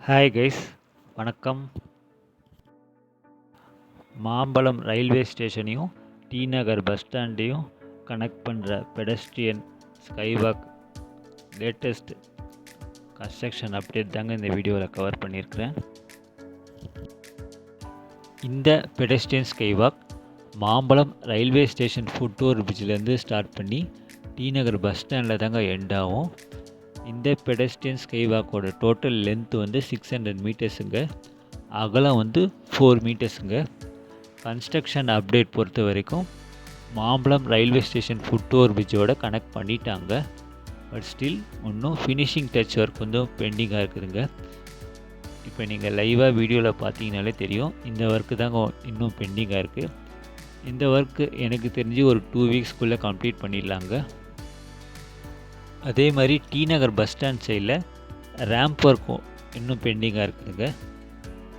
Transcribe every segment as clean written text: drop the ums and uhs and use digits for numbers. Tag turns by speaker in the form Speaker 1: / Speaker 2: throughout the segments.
Speaker 1: Hi guys, வணக்கம். Mambalam railway ஸ்டேஷனையும் T Nagar bus ஸ்டாண்டையும் கனெக்ட் பண்ணுற pedestrian skywalk latest construction update தாங்க இந்த வீடியோவில் கவர் பண்ணியிருக்கிறேன். இந்த pedestrian skywalk Mambalam railway station foot over பிரிட்ஜிலேருந்து ஸ்டார்ட் பண்ணி டி நகர் பஸ் ஸ்டாண்டில் தாங்க எண்ட் ஆகும். இந்த பெடஸ்ட்ரியன் ஸ்கைவாக்கோட டோட்டல் லென்த் வந்து 600 மீட்டர்ஸுங்க, அகலம் வந்து 4 மீட்டர்ஸுங்க. கன்ஸ்ட்ரக்ஷன் அப்டேட் பொறுத்த வரைக்கும் மாம்பலம் ரயில்வே ஸ்டேஷன் ஃபுட்ஓவர் பிரிட்ஜோட கனெக்ட் பண்ணிட்டாங்க. பட் ஸ்டில் இன்னும் ஃபினிஷிங் டச் ஒர்க் கொஞ்சம் பெண்டிங்காக இருக்குதுங்க. இப்போ நீங்கள் லைவாக வீடியோவில் பார்த்தீங்கனாலே தெரியும், இந்த ஒர்க்கு தாங்க இன்னும் பெண்டிங்காக இருக்குது. இந்த ஒர்க்கு எனக்கு தெரிஞ்சு ஒரு 2 வீக்ஸ்க்குள்ளே கம்ப்ளீட் பண்ணிடலாங்க. அதே மாதிரி டி நகர் பஸ் ஸ்டாண்ட் சைடில் ரேம்ப் ஒர்க்கும் இன்னும் பெண்டிங்காக இருக்குதுங்க.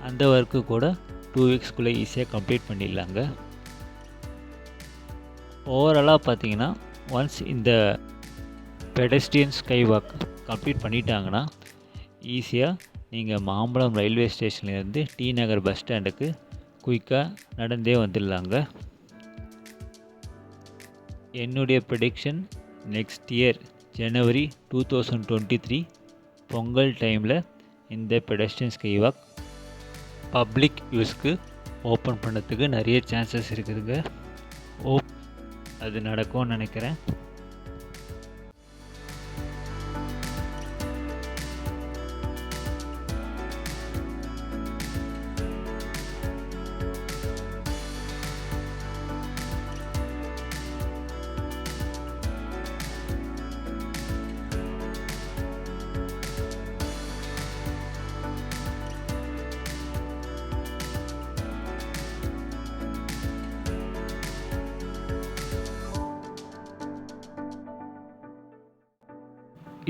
Speaker 1: அந்த ஒர்க்கு கூட 2 வீக்ஸ்க்குள்ளே ஈஸியாக கம்ப்ளீட் பண்ணிடலாங்க. ஓவராலாக பார்த்தீங்கன்னா ஒன்ஸ் இந்த பெடஸ்ட்ரியன் ஸ்கைவாக் கம்ப்ளீட் பண்ணிட்டாங்கன்னா ஈஸியாக நீங்கள் மாம்பலம் ரயில்வே ஸ்டேஷன்லேருந்து டி நகர் பஸ் ஸ்டாண்டுக்கு குயிக்காக நடந்தே வந்துடலாங்க. என்னுடைய ப்ரெடிக்ஷன் நெக்ஸ்ட் இயர் ஜனவரி 2023 பொங்கல் டைமில் இந்த பெடஸ்ட்ரியன் ஸ்கைவாக் பப்ளிக் யூஸ்க்கு ஓப்பன் பண்ணுறதுக்கு நிறைய சான்சஸ் இருக்குதுங்க. ஹோப் அது நடக்கும்னு நினைக்கிறேன்.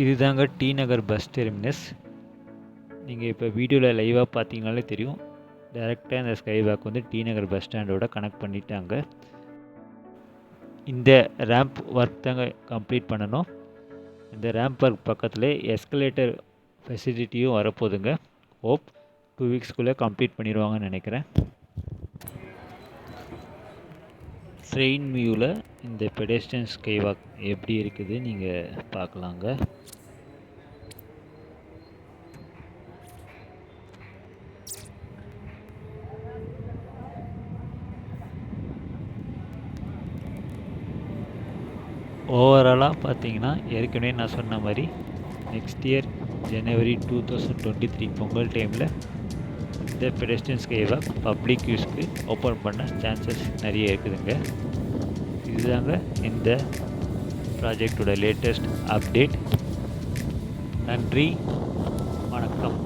Speaker 1: இதுதாங்க டி நகர் பஸ் டெர்மினஸ். நீங்கள் இப்போ வீடியோவில் லைவாக பார்த்தீங்கனாலே தெரியும், டைரெக்டாக இந்த ஸ்கைவாக் வந்து டி நகர் பஸ் ஸ்டாண்டோட கனெக்ட் பண்ணிட்டாங்க. இந்த ரேம்ப் ஒர்க் தாங்க கம்ப்ளீட் பண்ணணும். இந்த ரேம்ப் ஒர்க் பக்கத்தில் எஸ்கலேட்டர் ஃபெசிலிட்டியும் வரப்போகுதுங்க. ஹோப் 2 வீக்ஸ்க்குள்ளே கம்ப்ளீட் பண்ணிடுவாங்கன்னு நினைக்கிறேன். ட்ரெயின் வியூவில் இந்த பெடஸ்ட்ரியன் ஸ்கைவாக் எப்படி இருக்குது நீங்கள் பார்க்கலாங்க. ஓவராலாக பார்த்தீங்கன்னா ஏற்கனவே நான் சொன்ன மாதிரி நெக்ஸ்ட் இயர் ஜனவரி 2023 பொங்கல் டைமில் இந்த பெடஸ்ட்ரியன் ஸ்கைவாக் பப்ளிக் யூஸ்க்கு ஓப்பன் பண்ண சான்சஸ் நிறைய இருக்குதுங்க. இதுதாங்க இந்த ப்ராஜெக்டோட லேட்டஸ்ட் அப்டேட். நன்றி, வணக்கம்.